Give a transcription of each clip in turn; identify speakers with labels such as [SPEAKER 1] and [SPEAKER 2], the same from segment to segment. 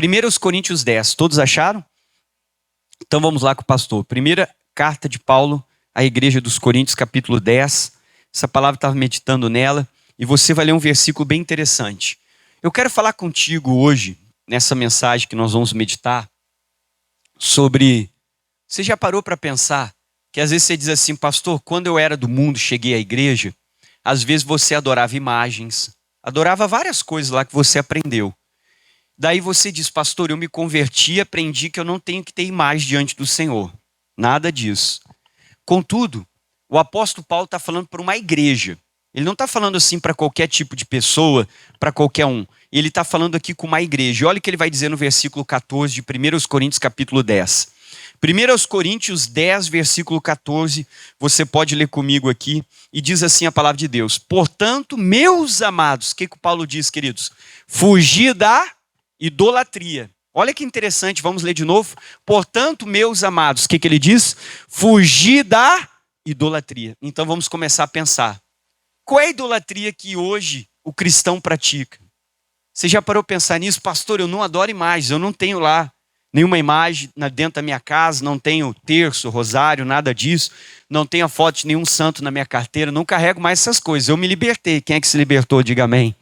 [SPEAKER 1] 1 Coríntios 10, todos acharam? Então vamos lá com o pastor. Primeira carta de Paulo à igreja dos Coríntios, capítulo 10. Essa palavra estava meditando nela e você vai ler um versículo bem interessante. Eu quero falar contigo hoje, nessa mensagem que nós vamos meditar, sobre... Você já parou para pensar que às vezes você diz assim, pastor, quando eu era do mundo, cheguei à igreja, às vezes você adorava imagens, adorava várias coisas lá que você aprendeu. Daí você diz, pastor, eu me converti e aprendi que eu não tenho que ter imagem diante do Senhor. Nada disso. Contudo, o apóstolo Paulo está falando para uma igreja. Ele não está falando assim para qualquer tipo de pessoa, para qualquer um. Ele está falando aqui com uma igreja. Olha o que ele vai dizer no versículo 14 de 1 Coríntios capítulo 10. 1 Coríntios 10, versículo 14, você pode ler comigo aqui, e diz assim a palavra de Deus. Portanto, meus amados, o que o Paulo diz, queridos? Fugir da idolatria. Olha que interessante, vamos ler de novo. Portanto, meus amados, o que ele diz? Fugir da idolatria. Então vamos começar a pensar. Qual é a idolatria que hoje o cristão pratica? Você já parou para pensar nisso? Pastor, eu não adoro imagens, eu não tenho lá nenhuma imagem dentro da minha casa, não tenho terço, rosário, nada disso, não tenho a foto de nenhum santo na minha carteira, não carrego mais essas coisas, eu me libertei. Quem é que se libertou? Diga amém.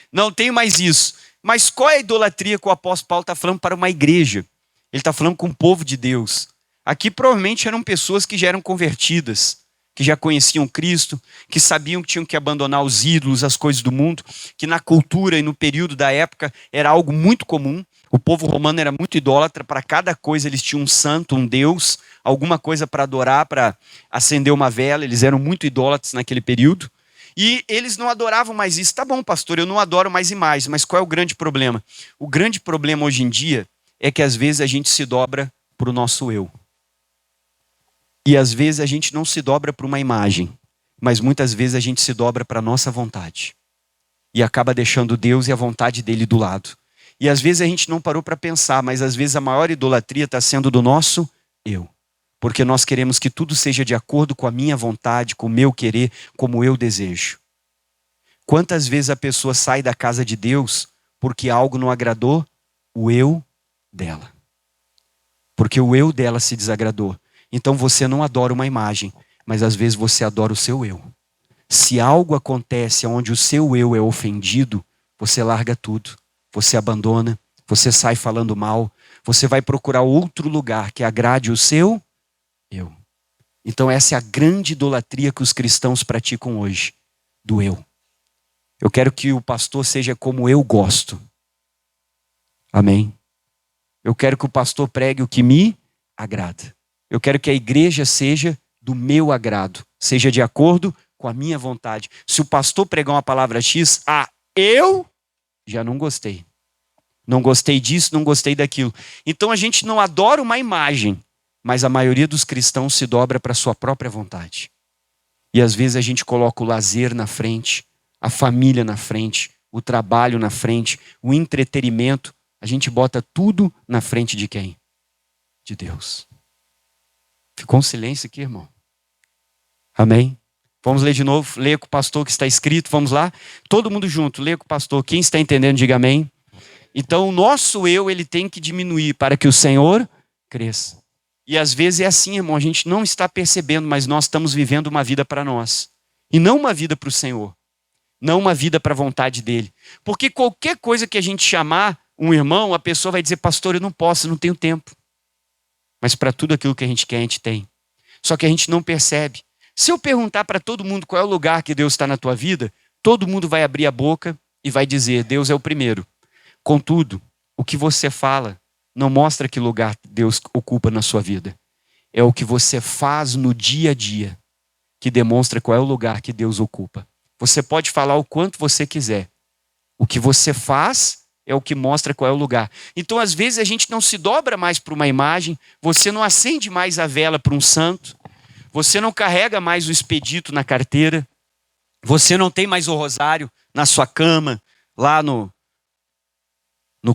[SPEAKER 1] Não tenho mais isso. Mas qual é a idolatria que o apóstolo Paulo está falando para uma igreja? Ele está falando com o povo de Deus. Aqui provavelmente eram pessoas que já eram convertidas, que já conheciam Cristo, que sabiam que tinham que abandonar os ídolos, as coisas do mundo, que na cultura e no período da época era algo muito comum. O povo romano era muito idólatra, para cada coisa eles tinham um santo, um deus, alguma coisa para adorar, para acender uma vela, eles eram muito idólatras naquele período. E eles não adoravam mais isso. Tá bom, pastor, eu não adoro mais imagens, mas qual é o grande problema? O grande problema hoje em dia é que às vezes a gente se dobra para o nosso eu. E às vezes a gente não se dobra para uma imagem, mas muitas vezes a gente se dobra para a nossa vontade. E acaba deixando Deus e a vontade dele do lado. E às vezes a gente não parou para pensar, mas às vezes a maior idolatria está sendo do nosso eu. Porque nós queremos que tudo seja de acordo com a minha vontade, com o meu querer, como eu desejo. Quantas vezes a pessoa sai da casa de Deus porque algo não agradou? O eu dela. Porque o eu dela se desagradou. Então você não adora uma imagem, mas às vezes você adora o seu eu. Se algo acontece onde o seu eu é ofendido, você larga tudo. Você abandona, você sai falando mal, você vai procurar outro lugar que agrade o seu eu. Então essa é a grande idolatria que os cristãos praticam hoje, do eu. Eu quero que o pastor seja como eu gosto. Amém? Eu quero que o pastor pregue o que me agrada. Eu quero que a igreja seja do meu agrado, seja de acordo com a minha vontade. Se o pastor pregar uma palavra X, eu já não gostei. Não gostei disso, não gostei daquilo. Então a gente não adora uma imagem, mas a maioria dos cristãos se dobra para a sua própria vontade. E às vezes a gente coloca o lazer na frente, a família na frente, o trabalho na frente, o entretenimento. A gente bota tudo na frente de quem? De Deus. Ficou um silêncio aqui, irmão. Amém? Vamos ler de novo. Leia com o pastor que está escrito. Vamos lá? Todo mundo junto. Leia com o pastor. Quem está entendendo, diga amém. Então o nosso eu, ele tem que diminuir para que o Senhor cresça. E às vezes é assim, irmão, a gente não está percebendo, mas nós estamos vivendo uma vida para nós. E não uma vida para o Senhor. Não uma vida para a vontade dele. Porque qualquer coisa que a gente chamar um irmão, a pessoa vai dizer, pastor, eu não posso, eu não tenho tempo. Mas para tudo aquilo que a gente quer, a gente tem. Só que a gente não percebe. Se eu perguntar para todo mundo qual é o lugar que Deus está na tua vida, todo mundo vai abrir a boca e vai dizer, Deus é o primeiro. Contudo, o que você fala não mostra que lugar Deus ocupa na sua vida. É o que você faz no dia a dia que demonstra qual é o lugar que Deus ocupa. Você pode falar o quanto você quiser. O que você faz é o que mostra qual é o lugar. Então, às vezes, a gente não se dobra mais para uma imagem, você não acende mais a vela para um santo, você não carrega mais o expedito na carteira, você não tem mais o rosário na sua cama, lá no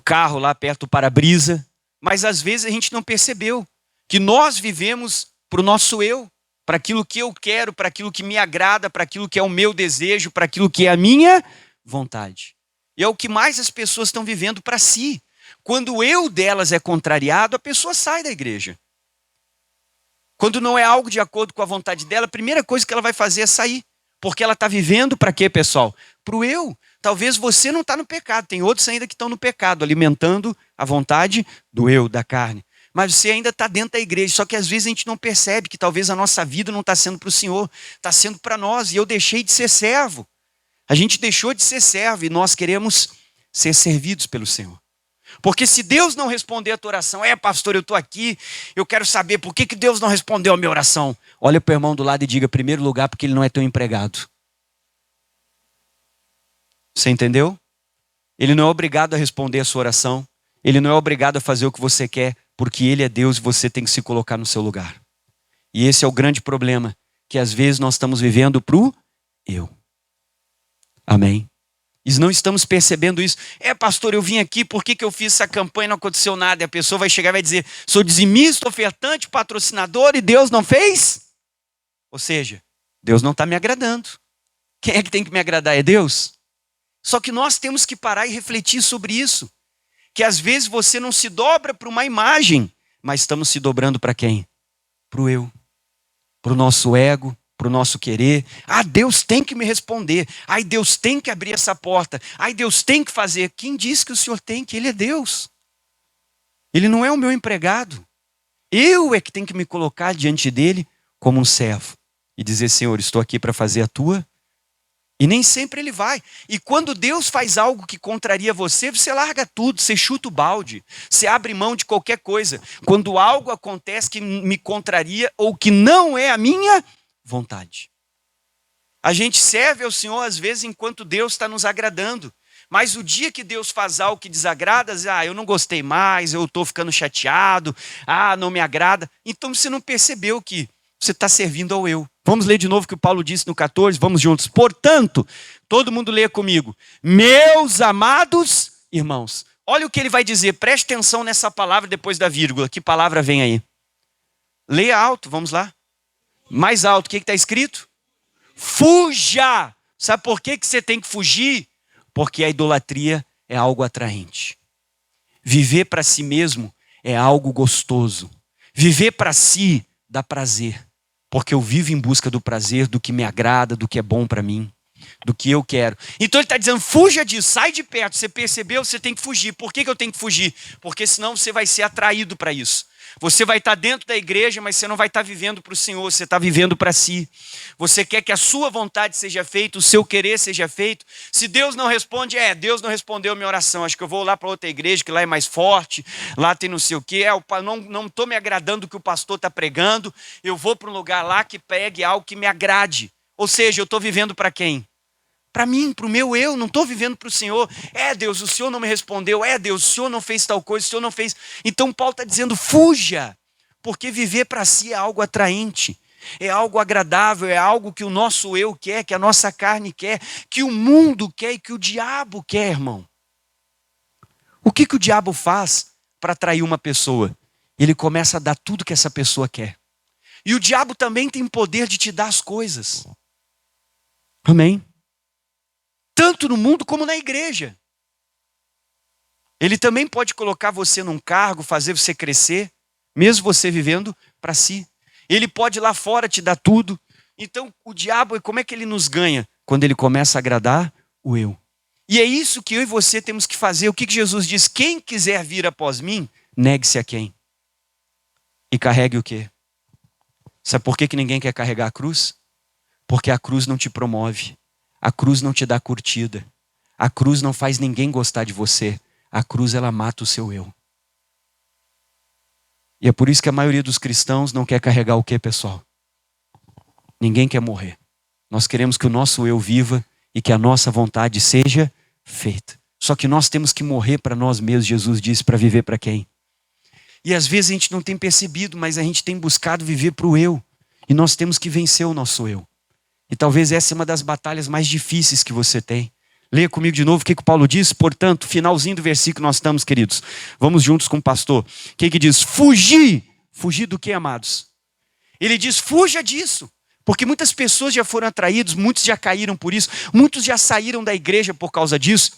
[SPEAKER 1] carro, lá perto do para-brisa. Mas às vezes a gente não percebeu que nós vivemos para o nosso eu, para aquilo que eu quero, para aquilo que me agrada, para aquilo que é o meu desejo, para aquilo que é a minha vontade. E é o que mais as pessoas estão vivendo para si. Quando o eu delas é contrariado, a pessoa sai da igreja. Quando não é algo de acordo com a vontade dela, a primeira coisa que ela vai fazer é sair. Porque ela está vivendo para quê, pessoal? Para o eu. Talvez você não está no pecado. Tem outros ainda que estão no pecado, alimentando a vontade do eu, da carne. Mas você ainda está dentro da igreja. Só que às vezes a gente não percebe que talvez a nossa vida não está sendo para o Senhor. Está sendo para nós. E eu deixei de ser servo. A gente deixou de ser servo e nós queremos ser servidos pelo Senhor. Porque se Deus não responder a tua oração, pastor, eu estou aqui, eu quero saber por que Deus não respondeu a minha oração. Olha para o irmão do lado e diga, primeiro lugar, porque ele não é teu empregado. Você entendeu? Ele não é obrigado a responder a sua oração. Ele não é obrigado a fazer o que você quer, porque Ele é Deus e você tem que se colocar no seu lugar. E esse é o grande problema, que às vezes nós estamos vivendo para o eu. Amém? E não estamos percebendo isso. Pastor, eu vim aqui, por que eu fiz essa campanha e não aconteceu nada? E a pessoa vai chegar e vai dizer, sou dizimista, ofertante, patrocinador e Deus não fez? Ou seja, Deus não está me agradando. Quem é que tem que me agradar? É Deus? Só que nós temos que parar e refletir sobre isso. Que às vezes você não se dobra para uma imagem, mas estamos se dobrando para quem? Para o eu. Para o nosso ego. Para o nosso querer. Deus tem que me responder. Deus tem que abrir essa porta. Deus tem que fazer. Quem diz que o Senhor tem? Que Ele é Deus. Ele não é o meu empregado. Eu é que tenho que me colocar diante dEle como um servo. E dizer, Senhor, estou aqui para fazer a tua. E nem sempre Ele vai. E quando Deus faz algo que contraria você, você larga tudo, você chuta o balde. Você abre mão de qualquer coisa. Quando algo acontece que me contraria ou que não é a minha vontade. A gente serve ao Senhor às vezes enquanto Deus está nos agradando. Mas o dia que Deus faz algo que desagrada, eu não gostei mais, eu estou ficando chateado, não me agrada. Então você não percebeu que você está servindo ao eu. Vamos ler de novo o que o Paulo disse no 14, vamos juntos. Portanto, todo mundo lê comigo. Meus amados irmãos. Olha o que ele vai dizer, preste atenção nessa palavra depois da vírgula. Que palavra vem aí? Leia alto, vamos lá. Mais alto, o que está escrito? Fuja! Sabe por que você tem que fugir? Porque a idolatria é algo atraente. Viver para si mesmo é algo gostoso. Viver para si dá prazer. Porque eu vivo em busca do prazer, do que me agrada, do que é bom para mim, do que eu quero. Então ele está dizendo, fuja disso, sai de perto. Você percebeu? Você tem que fugir. Por que eu tenho que fugir? Porque senão você vai ser atraído para isso. Você vai estar dentro da igreja, mas você não vai estar vivendo para o Senhor, você está vivendo para si. Você quer que a sua vontade seja feita, o seu querer seja feito. Se Deus não responde, Deus não respondeu a minha oração. Acho que eu vou lá para outra igreja, que lá é mais forte, lá tem não sei o quê. Não estou me agradando do que o pastor está pregando, eu vou para um lugar lá que pregue algo que me agrade. Ou seja, eu estou vivendo para quem? Para mim, para o meu eu, não estou vivendo para o Senhor. Deus, o Senhor não me respondeu. Deus, o Senhor não fez tal coisa, o Senhor não fez. Então Paulo está dizendo, fuja. Porque viver para si é algo atraente. É algo agradável, é algo que o nosso eu quer, que a nossa carne quer, que o mundo quer e que o diabo quer, irmão. O que o diabo faz para atrair uma pessoa? Ele começa a dar tudo que essa pessoa quer. E o diabo também tem poder de te dar as coisas. Amém? Tanto no mundo como na igreja. Ele também pode colocar você num cargo, fazer você crescer, mesmo você vivendo para si. Ele pode lá fora te dar tudo. Então o diabo, como é que ele nos ganha? Quando ele começa a agradar o eu. E é isso que eu e você temos que fazer. O que Jesus diz? Quem quiser vir após mim, negue-se a quem? E carregue o quê? Sabe por que ninguém quer carregar a cruz? Porque a cruz não te promove. A cruz não te dá curtida. A cruz não faz ninguém gostar de você. A cruz, ela mata o seu eu. E é por isso que a maioria dos cristãos não quer carregar o quê, pessoal? Ninguém quer morrer. Nós queremos que o nosso eu viva e que a nossa vontade seja feita. Só que nós temos que morrer para nós mesmos, Jesus disse, para viver para quem? E às vezes a gente não tem percebido, mas a gente tem buscado viver para o eu. E nós temos que vencer o nosso eu. E talvez essa é uma das batalhas mais difíceis que você tem. Leia comigo de novo o que o Paulo diz. Portanto, finalzinho do versículo nós estamos, queridos. Vamos juntos com o pastor. O que diz? Fugir. Fugir do que, amados? Ele diz, fuja disso. Porque muitas pessoas já foram atraídos, muitos já caíram por isso, muitos já saíram da igreja por causa disso.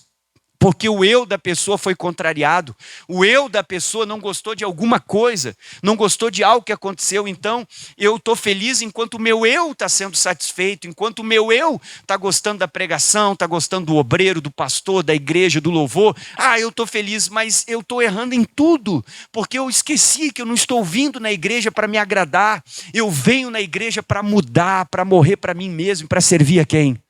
[SPEAKER 1] Porque o eu da pessoa foi contrariado, o eu da pessoa não gostou de alguma coisa, não gostou de algo que aconteceu, então eu estou feliz enquanto o meu eu está sendo satisfeito, enquanto o meu eu está gostando da pregação, está gostando do obreiro, do pastor, da igreja, do louvor. Eu estou feliz, mas eu estou errando em tudo, porque eu esqueci que eu não estou vindo na igreja para me agradar, eu venho na igreja para mudar, para morrer para mim mesmo, para servir a quem?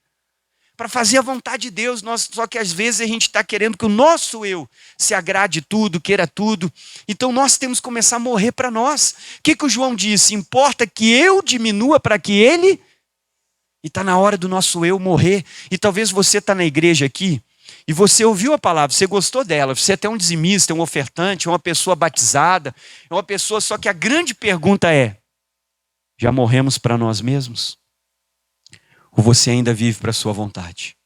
[SPEAKER 1] Para fazer a vontade de Deus. Só que às vezes a gente está querendo que o nosso eu se agrade tudo, queira tudo. Então nós temos que começar a morrer para nós. O que o João disse? Importa que eu diminua para que ele... E está na hora do nosso eu morrer. E talvez você está na igreja aqui e você ouviu a palavra, você gostou dela, você é até um dizimista, um ofertante, uma pessoa batizada, é uma pessoa... Só que a grande pergunta é, já morremos para nós mesmos? Ou você ainda vive para a sua vontade?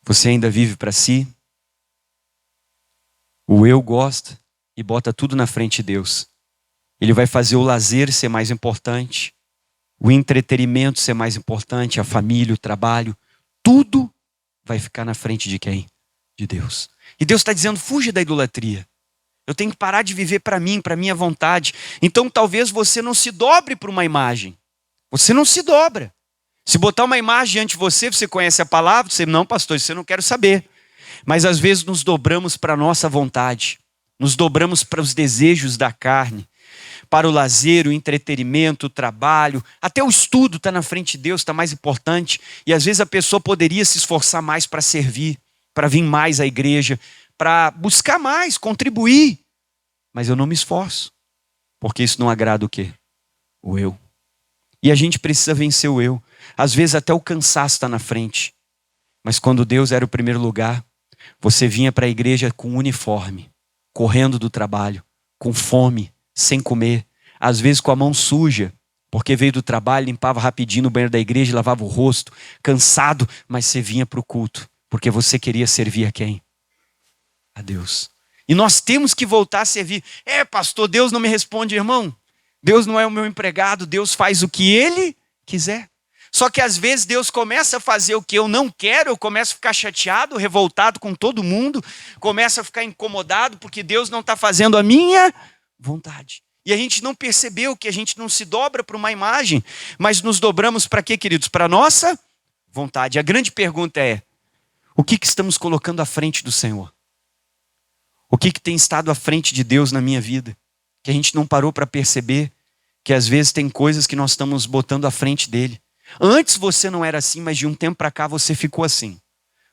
[SPEAKER 1] Você ainda vive para si? O eu gosta e bota tudo na frente de Deus. Ele vai fazer o lazer ser mais importante, o entretenimento ser mais importante, a família, o trabalho, tudo vai ficar na frente de quem? De Deus. E Deus está dizendo, fuja da idolatria. Eu tenho que parar de viver para mim, para minha vontade. Então talvez você não se dobre para uma imagem. Você não se dobra. Se botar uma imagem diante de você, você conhece a palavra, você, não, pastor, isso eu não quero saber. Mas às vezes nos dobramos para a nossa vontade, nos dobramos para os desejos da carne, para o lazer, o entretenimento, o trabalho, até o estudo está na frente de Deus, está mais importante. E às vezes a pessoa poderia se esforçar mais para servir, para vir mais à igreja, para buscar mais, contribuir. Mas eu não me esforço, porque isso não agrada o quê? O eu. E a gente precisa vencer o eu. Às vezes até o cansaço está na frente. Mas quando Deus era o primeiro lugar, você vinha para a igreja com uniforme, correndo do trabalho, com fome, sem comer, às vezes com a mão suja, porque veio do trabalho, limpava rapidinho no banheiro da igreja, lavava o rosto, cansado, mas você vinha para o culto, porque você queria servir a quem? A Deus. E nós temos que voltar a servir. Pastor, Deus não me responde, irmão. Deus não é o meu empregado, Deus faz o que Ele quiser. Só que às vezes Deus começa a fazer o que eu não quero, eu começo a ficar chateado, revoltado com todo mundo, começo a ficar incomodado porque Deus não está fazendo a minha vontade. E a gente não percebeu que a gente não se dobra para uma imagem, mas nos dobramos para quê, queridos? Para a nossa vontade. A grande pergunta é, o que estamos colocando à frente do Senhor? O que tem estado à frente de Deus na minha vida? Que a gente não parou para perceber que às vezes tem coisas que nós estamos botando à frente dele. Antes você não era assim, mas de um tempo para cá você ficou assim.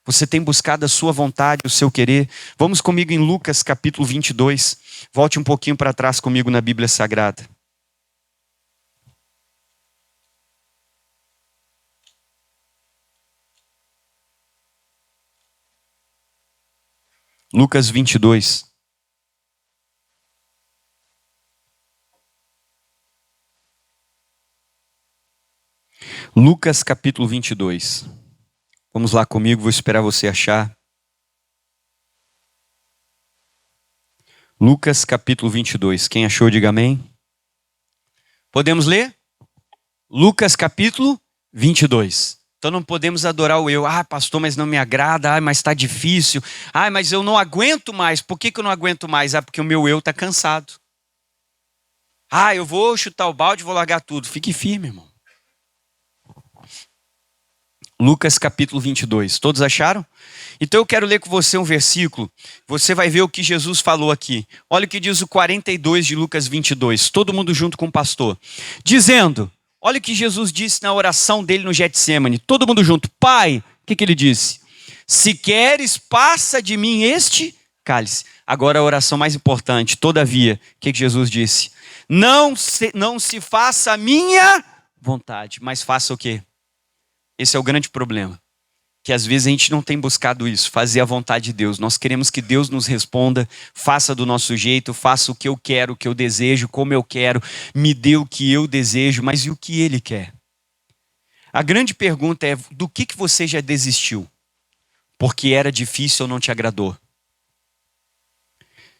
[SPEAKER 1] Você tem buscado a sua vontade, o seu querer. Vamos comigo em Lucas capítulo 22. Volte um pouquinho para trás comigo na Bíblia Sagrada. Lucas 22. Lucas capítulo 22. Vamos lá comigo, vou esperar você achar. Lucas capítulo 22. Quem achou, diga amém. Podemos ler? Lucas capítulo 22. Então não podemos adorar o eu. Pastor, mas não me agrada. Mas está difícil. Mas eu não aguento mais. Por que eu não aguento mais? Porque o meu eu está cansado. Eu vou chutar o balde, vou largar tudo. Fique firme, irmão. Lucas capítulo 22. Todos acharam? Então eu quero ler com você um versículo. Você vai ver o que Jesus falou aqui. Olha o que diz o 42 de Lucas 22. Todo mundo junto com o pastor. Dizendo, olha o que Jesus disse na oração dele no Getsêmani. Todo mundo junto. Pai, o que ele disse? Se queres, passa de mim este cálice. Agora a oração mais importante. Todavia, o que Jesus disse? Não se faça a minha vontade, mas faça o quê? Esse é o grande problema, que às vezes a gente não tem buscado isso, fazer a vontade de Deus. Nós queremos que Deus nos responda, faça do nosso jeito, faça o que eu quero, o que eu desejo, como eu quero, me dê o que eu desejo, mas e o que Ele quer? A grande pergunta é, do que você já desistiu? Porque era difícil ou não te agradou?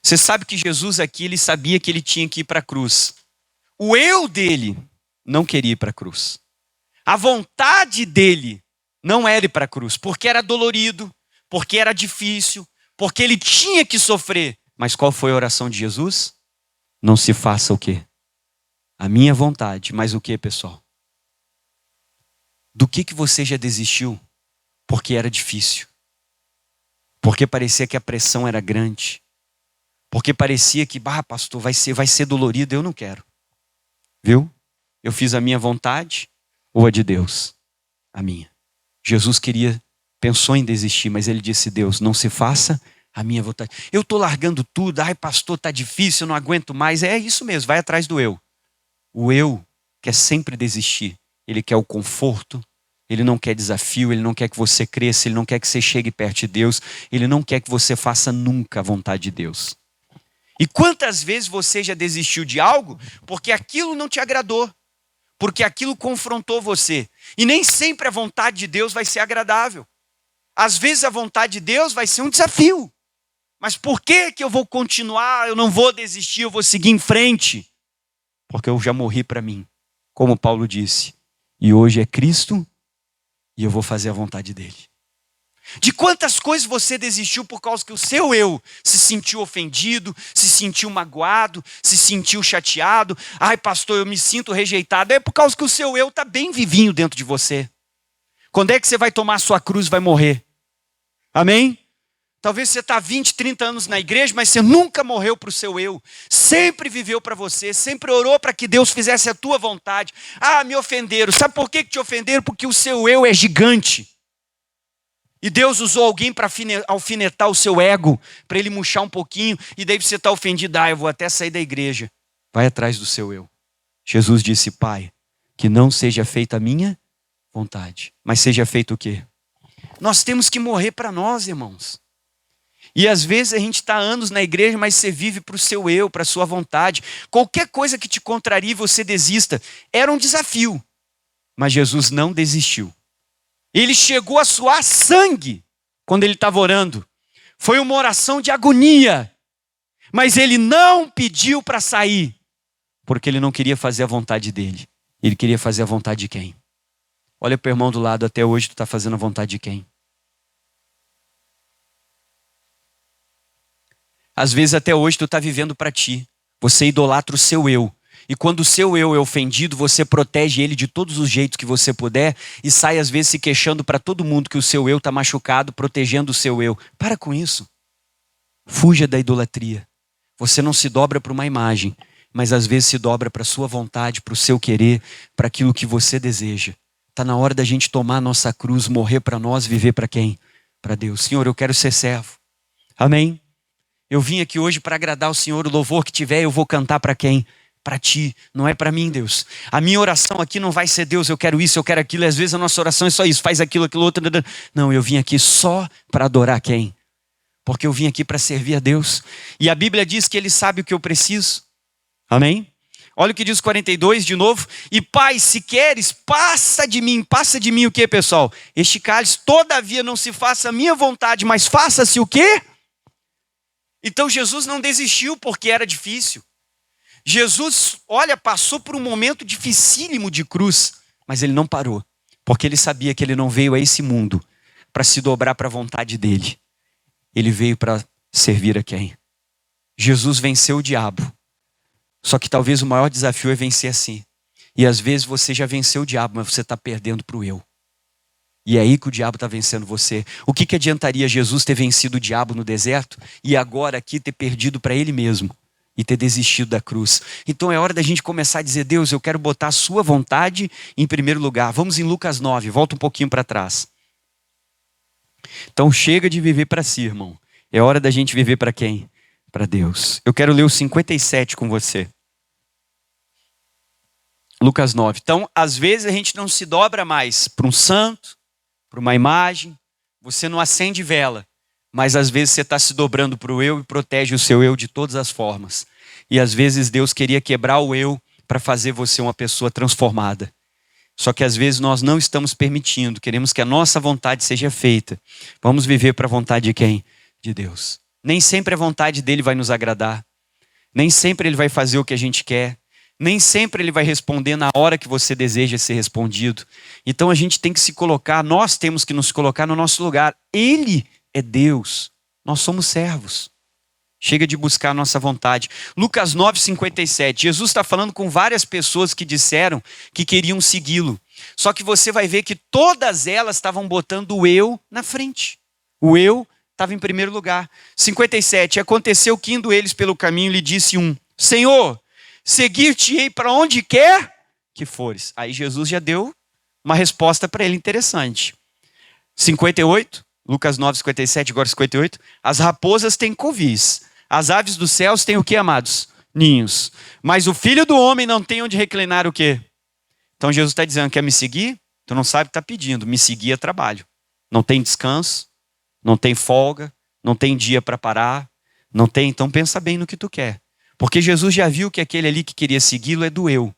[SPEAKER 1] Você sabe que Jesus aqui, ele sabia que ele tinha que ir para a cruz. O eu dele não queria ir para a cruz. A vontade dele não era ir para a cruz, porque era dolorido, porque era difícil, porque ele tinha que sofrer. Mas qual foi a oração de Jesus? Não se faça o quê? A minha vontade. Mas o quê, pessoal? Do que você já desistiu? Porque era difícil. Porque parecia que a pressão era grande. Porque parecia que, pastor, vai ser dolorido. Eu não quero. Viu? Eu fiz a minha vontade ou a de Deus? A minha. Jesus pensou em desistir, mas ele disse: Deus, não se faça a minha vontade. Eu estou largando tudo. Ai, pastor, está difícil, eu não aguento mais. É isso mesmo, vai atrás do eu. O eu quer sempre desistir. Ele quer o conforto. Ele não quer desafio, ele não quer que você cresça, ele não quer que você chegue perto de Deus, ele não quer que você faça nunca a vontade de Deus. E quantas vezes você já desistiu de algo porque aquilo não te agradou, porque aquilo confrontou você. E nem sempre a vontade de Deus vai ser agradável. Às vezes a vontade de Deus vai ser um desafio. Mas por que eu vou continuar, eu não vou desistir, eu vou seguir em frente? Porque eu já morri para mim, como Paulo disse. E hoje é Cristo. E eu vou fazer a vontade dele. De quantas coisas você desistiu por causa que o seu eu se sentiu ofendido, se sentiu magoado, se sentiu chateado. Ai, pastor, eu me sinto rejeitado. É por causa que o seu eu está bem vivinho dentro de você. Quando é que você vai tomar a sua cruz e vai morrer? Amém? Talvez você está 20, 30 anos na igreja, mas você nunca morreu para o seu eu. Sempre viveu para você, sempre orou para que Deus fizesse a tua vontade. Ah, me ofenderam. Sabe por que te ofenderam? Porque o seu eu é gigante. E Deus usou alguém para alfinetar o seu ego, para ele murchar um pouquinho, e daí você está ofendido. Ah, eu vou até sair da igreja. Vai atrás do seu eu. Jesus disse: Pai, que não seja feita a minha vontade, mas seja feito o quê? Nós temos que morrer para nós, irmãos. E às vezes a gente está anos na igreja, mas você vive para o seu eu, para a sua vontade. Qualquer coisa que te contrarie, você desista. Era um desafio. Mas Jesus não desistiu. Ele chegou a suar sangue quando ele estava orando. Foi uma oração de agonia. Mas ele não pediu para sair. Porque ele não queria fazer a vontade dele. Ele queria fazer a vontade de quem? Olha para o irmão do lado, até hoje tu está fazendo a vontade de quem? Às vezes até hoje tu está vivendo para ti. Você idolatra o seu eu. E quando o seu eu é ofendido, você protege ele de todos os jeitos que você puder e sai às vezes se queixando para todo mundo que o seu eu está machucado, protegendo o seu eu. Para com isso. Fuja da idolatria. Você não se dobra para uma imagem, mas às vezes se dobra para a sua vontade, para o seu querer, para aquilo que você deseja. Está na hora da gente tomar a nossa cruz, morrer para nós, viver para quem? Para Deus. Senhor, eu quero ser servo. Amém? Eu vim aqui hoje para agradar o Senhor. O louvor que tiver, eu vou cantar para quem? Para ti, não é para mim, Deus. A minha oração aqui não vai ser: Deus, eu quero isso, eu quero aquilo. E às vezes a nossa oração é só isso, faz aquilo, aquilo outro. Não, eu vim aqui só para adorar quem? Porque eu vim aqui para servir a Deus. E a Bíblia diz que Ele sabe o que eu preciso. Amém? Olha o que diz o 42 de novo. E Pai, se queres, passa de mim o que, pessoal? Este cálice, todavia não se faça a minha vontade, mas faça-se o quê? Então Jesus não desistiu porque era difícil. Jesus, passou por um momento dificílimo de cruz, mas ele não parou, porque ele sabia que ele não veio a esse mundo para se dobrar para a vontade dele. Ele veio para servir a quem? Jesus venceu o diabo. Só que talvez o maior desafio é vencer assim. E às vezes você já venceu o diabo, mas você está perdendo para o eu. E é aí que o diabo está vencendo você. O que adiantaria Jesus ter vencido o diabo no deserto e agora aqui ter perdido para ele mesmo e ter desistido da cruz? Então é hora da gente começar a dizer: Deus, eu quero botar a sua vontade em primeiro lugar. Vamos em Lucas 9, volta um pouquinho para trás. Então chega de viver para si, irmão. É hora da gente viver para quem? Para Deus. Eu quero ler o 57 com você. Lucas 9. Então, às vezes a gente não se dobra mais para um santo, para uma imagem, você não acende vela, mas às vezes você está se dobrando para o eu e protege o seu eu de todas as formas. E às vezes Deus queria quebrar o eu para fazer você uma pessoa transformada. Só que às vezes nós não estamos permitindo, queremos que a nossa vontade seja feita. Vamos viver para a vontade de quem? De Deus. Nem sempre a vontade dele vai nos agradar, nem sempre ele vai fazer o que a gente quer. Nem sempre ele vai responder na hora que você deseja ser respondido. Então a gente tem que se colocar, nós temos que nos colocar no nosso lugar. Ele é Deus. Nós somos servos. Chega de buscar a nossa vontade. Lucas 9:57. Jesus está falando com várias pessoas que disseram que queriam segui-lo. Só que você vai ver que todas elas estavam botando o eu na frente. O eu estava em primeiro lugar. 57. Aconteceu que indo eles pelo caminho, lhe disse um: Senhor, seguir-te-ei para onde quer que fores. Aí Jesus já deu uma resposta para ele interessante. 58. Lucas 9:57, agora 58. As raposas têm covis. As aves dos céus têm o que, amados? Ninhos. Mas o Filho do Homem não tem onde reclinar o quê? Então Jesus está dizendo, quer me seguir? Tu não sabe o que está pedindo. Me seguir é trabalho. Não tem descanso, não tem folga, não tem dia para parar, não tem. Então pensa bem no que tu quer. Porque Jesus já viu que aquele ali que queria segui-lo é do eu.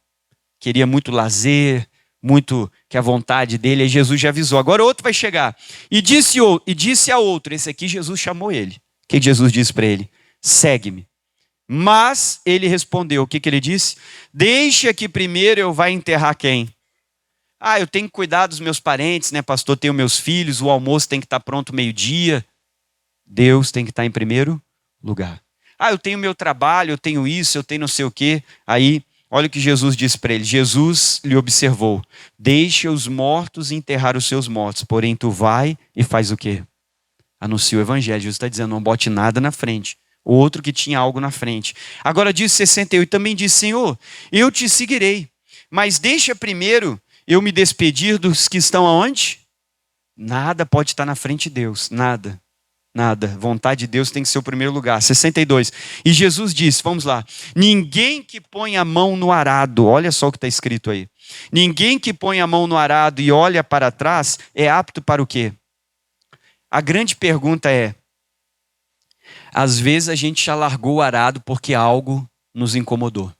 [SPEAKER 1] Queria muito lazer, muito que a vontade dele, aí Jesus já avisou. Agora outro vai chegar. E disse a outro, esse aqui Jesus chamou ele. O que Jesus disse para ele? Segue-me. Mas ele respondeu, o que ele disse? Deixa que primeiro eu vá enterrar quem? Eu tenho que cuidar dos meus parentes, né, pastor? Tenho meus filhos, o almoço tem que estar pronto meio-dia. Deus tem que estar em primeiro lugar. Eu tenho meu trabalho, eu tenho isso, eu tenho não sei o quê. Aí, olha o que Jesus disse para ele. Jesus lhe observou. Deixa os mortos enterrar os seus mortos. Porém, tu vai e faz o quê? Anuncia o evangelho. Jesus está dizendo, não bote nada na frente. O outro que tinha algo na frente. Agora diz 68, também diz, Senhor, eu te seguirei, mas deixa primeiro eu me despedir dos que estão aonde? Nada pode estar na frente de Deus, nada, nada. Vontade de Deus tem que ser o primeiro lugar. 62, e Jesus disse, vamos lá, ninguém que põe a mão no arado, olha só o que está escrito aí, ninguém que põe a mão no arado e olha para trás é apto para o quê? A grande pergunta é, às vezes a gente já largou o arado porque algo nos incomodou.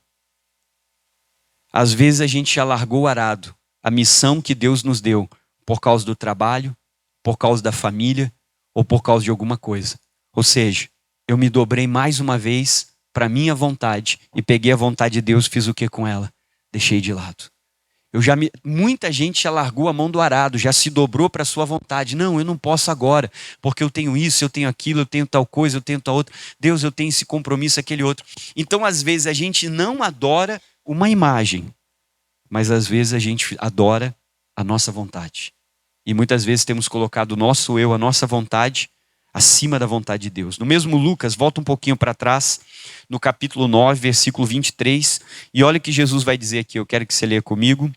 [SPEAKER 1] Às vezes a gente já largou o arado, a missão que Deus nos deu, por causa do trabalho, por causa da família ou por causa de alguma coisa. Ou seja, eu me dobrei mais uma vez para a minha vontade e peguei a vontade de Deus e fiz o que com ela? Deixei de lado. Muita gente já largou a mão do arado, já se dobrou para a sua vontade. Não, eu não posso agora, porque eu tenho isso, eu tenho aquilo, eu tenho tal coisa, eu tenho tal outra. Deus, eu tenho esse compromisso, aquele outro. Então, às vezes, a gente não adora uma imagem, mas às vezes a gente adora a nossa vontade. E muitas vezes temos colocado o nosso eu, a nossa vontade, acima da vontade de Deus. No mesmo Lucas, volta um pouquinho para trás, no capítulo 9, versículo 23, e olha o que Jesus vai dizer aqui, eu quero que você leia comigo.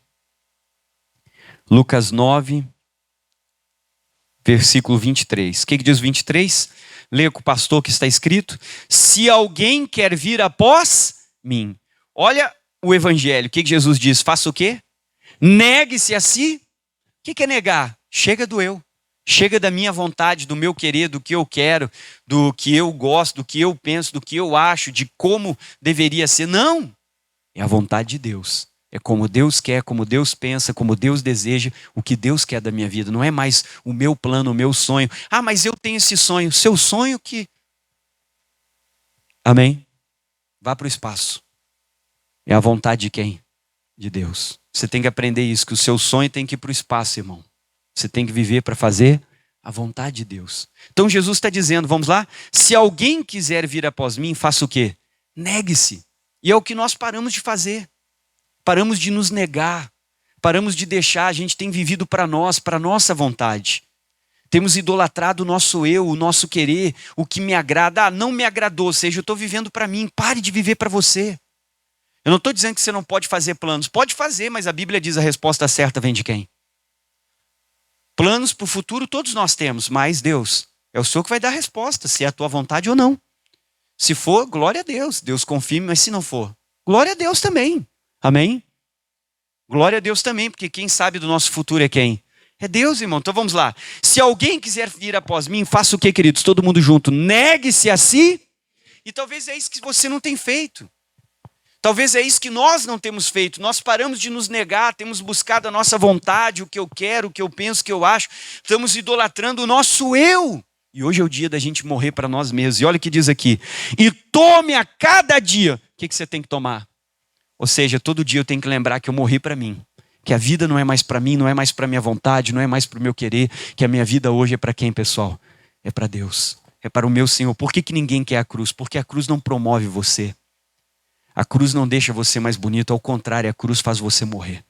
[SPEAKER 1] Lucas 9, versículo 23. O que diz o 23? Leia com o pastor que está escrito. Se alguém quer vir após mim. Olha o evangelho. O que Jesus diz? Faça o quê? Negue-se a si. O que é negar? Chega do eu. Chega da minha vontade, do meu querer, do que eu quero, do que eu gosto, do que eu penso, do que eu acho, de como deveria ser. Não. É a vontade de Deus. É como Deus quer, como Deus pensa, como Deus deseja, o que Deus quer da minha vida. Não é mais o meu plano, o meu sonho. Mas eu tenho esse sonho. Seu sonho que... Amém? Vá para o espaço. É a vontade de quem? De Deus. Você tem que aprender isso, que o seu sonho tem que ir para o espaço, irmão. Você tem que viver para fazer a vontade de Deus. Então Jesus está dizendo, vamos lá? Se alguém quiser vir após mim, faça o quê? Negue-se. E é o que nós paramos de fazer. Paramos de nos negar, paramos de deixar, a gente tem vivido para nós, para a nossa vontade. Temos idolatrado o nosso eu, o nosso querer, o que me agrada. Não me agradou, ou seja, eu estou vivendo para mim, pare de viver para você. Eu não estou dizendo que você não pode fazer planos, pode fazer, mas a Bíblia diz a resposta certa vem de quem? Planos para o futuro todos nós temos, mas Deus, é o Senhor que vai dar a resposta, se é a tua vontade ou não. Se for, glória a Deus, Deus confirme, mas se não for, glória a Deus também. Amém? Glória a Deus também, porque quem sabe do nosso futuro é quem? É Deus, irmão. Então vamos lá. Se alguém quiser vir após mim, faça o que, queridos? Todo mundo junto. Negue-se a si. E talvez é isso que você não tem feito. Talvez é isso que nós não temos feito. Nós paramos de nos negar, temos buscado a nossa vontade, o que eu quero, o que eu penso, o que eu acho. Estamos idolatrando o nosso eu. E hoje é o dia da gente morrer para nós mesmos. E olha o que diz aqui. E tome a cada dia. O que você tem que tomar? Ou seja, todo dia eu tenho que lembrar que eu morri para mim. Que a vida não é mais para mim, não é mais para minha vontade, não é mais para o meu querer. Que a minha vida hoje é para quem, pessoal? é para Deus, é para o meu Senhor. Por que ninguém quer a cruz? Porque a cruz não promove você. A cruz não deixa você mais bonito, ao contrário, a cruz faz você morrer.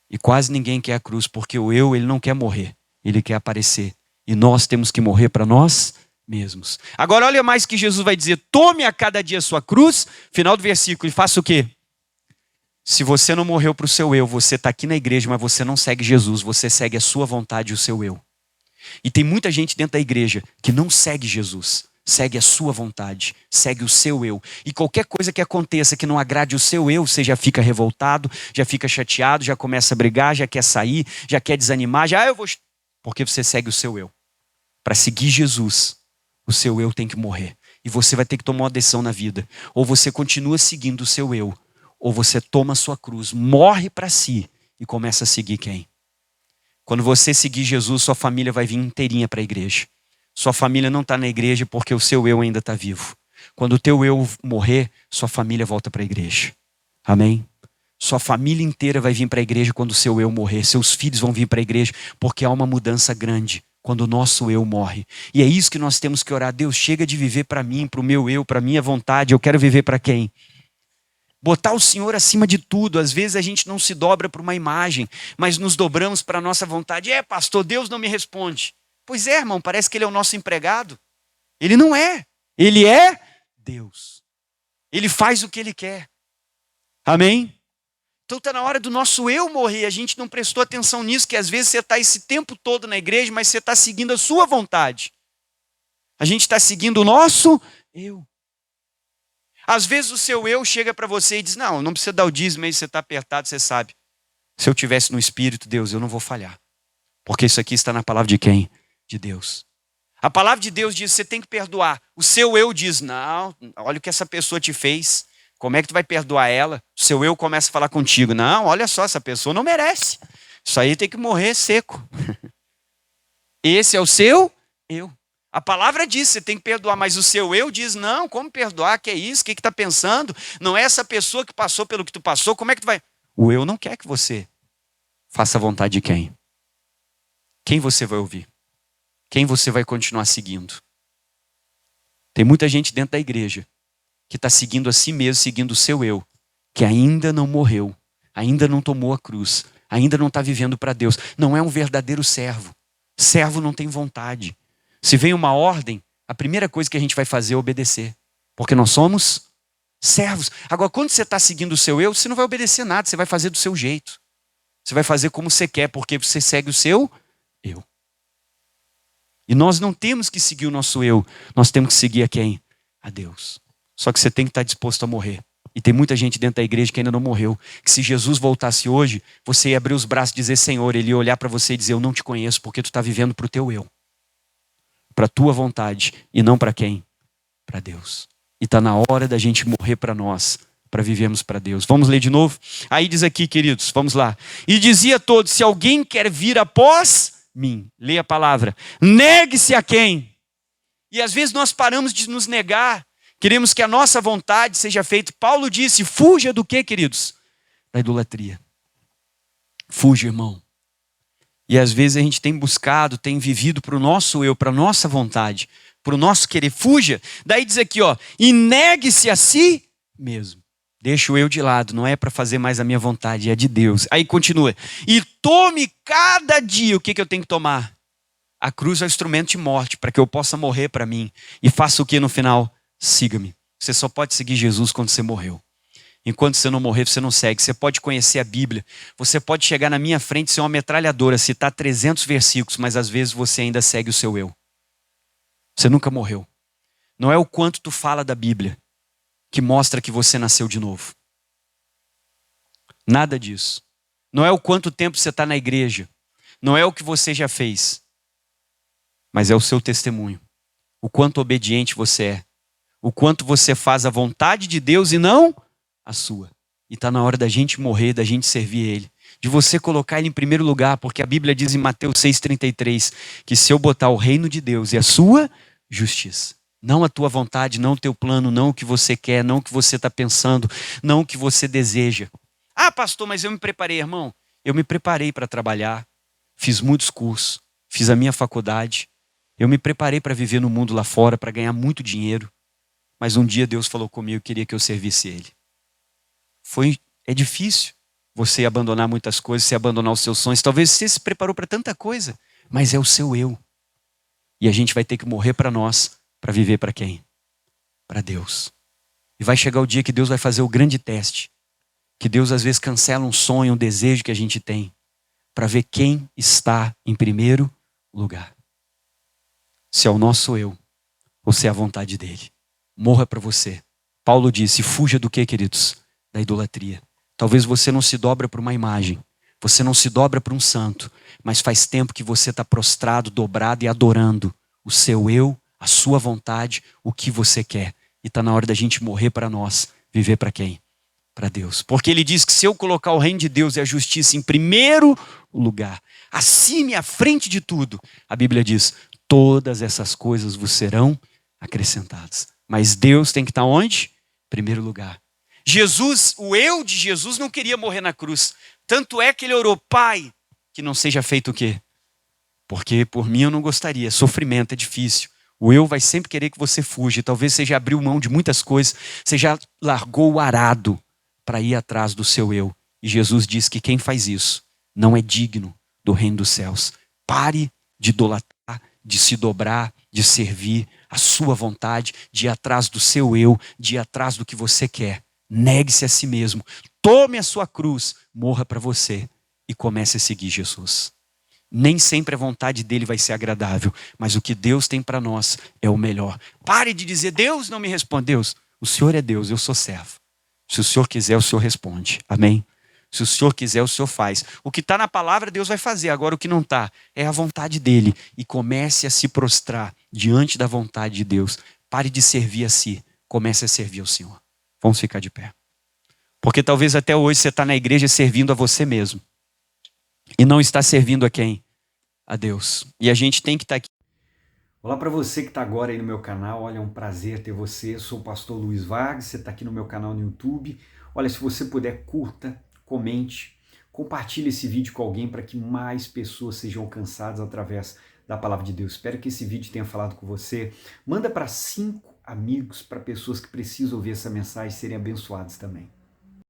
[SPEAKER 1] E quase ninguém quer a cruz, porque o eu, ele não quer morrer, ele quer aparecer. E nós temos que morrer para nós mesmos. Agora olha mais que Jesus vai dizer: tome a cada dia a sua cruz. Final do versículo, e faça o quê? Se você não morreu para o seu eu, você está aqui na igreja, mas você não segue Jesus, você segue a sua vontade e o seu eu. E tem muita gente dentro da igreja que não segue Jesus, segue a sua vontade, segue o seu eu. E qualquer coisa que aconteça que não agrade o seu eu, você já fica revoltado, já fica chateado, já começa a brigar, já quer sair, já quer desanimar, eu vou... Porque você segue o seu eu. Para seguir Jesus, o seu eu tem que morrer. E você vai ter que tomar uma decisão na vida. Ou você continua seguindo o seu eu, ou você toma a sua cruz, morre para si e começa a seguir quem? Quando você seguir Jesus, sua família vai vir inteirinha para a igreja. Sua família não está na igreja porque o seu eu ainda está vivo. Quando o teu eu morrer, sua família volta para a igreja. Amém? Sua família inteira vai vir para a igreja quando o seu eu morrer. Seus filhos vão vir para a igreja porque há uma mudança grande quando o nosso eu morre. E é isso que nós temos que orar. Deus, chega de viver para mim, para o meu eu, para a minha vontade. Eu quero viver para quem? Botar o Senhor acima de tudo. Às vezes a gente não se dobra para uma imagem, mas nos dobramos para a nossa vontade. Pastor, Deus não me responde. Pois é, irmão, parece que ele é o nosso empregado. Ele não é. Ele é Deus. Ele faz o que ele quer. Amém? Então está na hora do nosso eu morrer. A gente não prestou atenção nisso, que às vezes você está esse tempo todo na igreja, mas você está seguindo a sua vontade. A gente está seguindo o nosso eu. Às vezes o seu eu chega para você e diz: não precisa dar o dízimo aí, você está apertado, você sabe. Se eu tivesse no Espírito, Deus, eu não vou falhar. Porque isso aqui está na palavra de quem? De Deus. A palavra de Deus diz: você tem que perdoar. O seu eu diz: não, olha o que essa pessoa te fez. Como é que tu vai perdoar ela? O seu eu começa a falar contigo: não, olha só, essa pessoa não merece. Isso aí tem que morrer seco. Esse é o seu eu. A palavra diz: você tem que perdoar, mas o seu eu diz: não, como perdoar? Que é isso? O que está pensando? Não é essa pessoa que passou pelo que tu passou, como é que tu vai? O eu não quer que você faça a vontade de quem? Quem você vai ouvir? Quem você vai continuar seguindo? Tem muita gente dentro da igreja que está seguindo a si mesmo, seguindo o seu eu, que ainda não morreu, ainda não tomou a cruz, ainda não está vivendo para Deus. Não é um verdadeiro servo. Servo não tem vontade. Se vem uma ordem, a primeira coisa que a gente vai fazer é obedecer. Porque nós somos servos. Agora, quando você está seguindo o seu eu, você não vai obedecer nada, você vai fazer do seu jeito. Você vai fazer como você quer, porque você segue o seu eu. E nós não temos que seguir o nosso eu, nós temos que seguir a quem? A Deus. Só que você tem que estar disposto a morrer. E tem muita gente dentro da igreja que ainda não morreu. Que se Jesus voltasse hoje, você ia abrir os braços e dizer: Senhor, Ele ia olhar para você e dizer: eu não te conheço, porque tu está vivendo para o teu eu. Para a tua vontade. E não para quem? Para Deus. E está na hora da gente morrer para nós, para vivermos para Deus. Vamos ler de novo? Aí diz aqui, queridos, vamos lá. E dizia a todos: se alguém quer vir após mim, leia a palavra, negue-se a quem? E às vezes nós paramos de nos negar, queremos que a nossa vontade seja feita. Paulo disse: fuja do quê, queridos? Da idolatria. Fuja, irmão. E às vezes a gente tem buscado, tem vivido para o nosso eu, para a nossa vontade, para o nosso querer. Fuja. Daí diz aqui, e negue-se a si mesmo. Deixa o eu de lado, não é para fazer mais a minha vontade, é de Deus. Aí continua. E tome cada dia, o que eu tenho que tomar? A cruz é o instrumento de morte, para que eu possa morrer para mim. E faça o que no final? Siga-me. Você só pode seguir Jesus quando você morreu. Enquanto você não morrer, você não segue. Você pode conhecer a Bíblia. Você pode chegar na minha frente e ser uma metralhadora, citar 300 versículos, mas às vezes você ainda segue o seu eu. Você nunca morreu. Não é o quanto tu fala da Bíblia que mostra que você nasceu de novo. Nada disso. Não é o quanto tempo você está na igreja. Não é o que você já fez. Mas é o seu testemunho. O quanto obediente você é. O quanto você faz a vontade de Deus e não a sua. E está na hora da gente morrer, da gente servir Ele. De você colocar Ele em primeiro lugar, porque a Bíblia diz em Mateus 6,33 que se eu botar o reino de Deus e a sua justiça, não a tua vontade, não o teu plano, não o que você quer, não o que você está pensando, não o que você deseja. Ah, pastor, mas eu me preparei, irmão. Eu me preparei para trabalhar, fiz muitos cursos, fiz a minha faculdade. Eu me preparei para viver no mundo lá fora, para ganhar muito dinheiro. Mas um dia Deus falou comigo, queria que eu servisse Ele. É difícil você abandonar muitas coisas, você abandonar os seus sonhos. Talvez você se preparou para tanta coisa, mas é o seu eu. E a gente vai ter que morrer para nós, para viver para quem? Para Deus. E vai chegar o dia que Deus vai fazer o grande teste. Que Deus às vezes cancela um sonho, um desejo que a gente tem, para ver quem está em primeiro lugar. Se é o nosso eu, ou se é a vontade dele. Morra para você. Paulo disse, fuja do que, queridos? Da idolatria. Talvez você não se dobra para uma imagem, você não se dobra para um santo, mas faz tempo que você está prostrado, dobrado e adorando o seu eu, a sua vontade, o que você quer. E está na hora da gente morrer para nós, viver para quem? Para Deus. Porque ele diz que se eu colocar o reino de Deus e a justiça em primeiro lugar, acima e à frente de tudo, a Bíblia diz, todas essas coisas vos serão acrescentadas. Mas Deus tem que estar onde? Em primeiro lugar. Jesus, o eu de Jesus não queria morrer na cruz. Tanto é que ele orou, Pai, que não seja feito o quê? Porque por mim eu não gostaria. Sofrimento é difícil. O eu vai sempre querer que você fuja. Talvez você já abriu mão de muitas coisas. Você já largou o arado para ir atrás do seu eu. E Jesus diz que quem faz isso não é digno do reino dos céus. Pare de idolatrar, de se dobrar, de servir a sua vontade, de ir atrás do seu eu, de ir atrás do que você quer. Negue-se a si mesmo, tome a sua cruz, morra para você e comece a seguir Jesus. Nem sempre a vontade dele vai ser agradável, mas o que Deus tem para nós é o melhor. Pare de dizer, Deus não me responde. Deus, o Senhor é Deus, eu sou servo. Se o Senhor quiser, o Senhor responde. Amém? Se o Senhor quiser, o Senhor faz. O que está na palavra, Deus vai fazer. Agora o que não está, é a vontade dele. E comece a se prostrar diante da vontade de Deus. Pare de servir a si, comece a servir ao Senhor. Vamos ficar de pé. Porque talvez até hoje você está na igreja servindo a você mesmo. E não está servindo a quem? A Deus. E a gente tem que estar aqui.
[SPEAKER 2] Olá para você que está agora aí no meu canal. Olha, é um prazer ter você. Eu sou o pastor Luiz Vargas, você está aqui no meu canal no YouTube. Olha, se você puder, curta, comente, compartilhe esse vídeo com alguém para que mais pessoas sejam alcançadas através da palavra de Deus. Espero que esse vídeo tenha falado com você. Manda para 5 amigos, para pessoas que precisam ouvir essa mensagem e serem abençoadas também.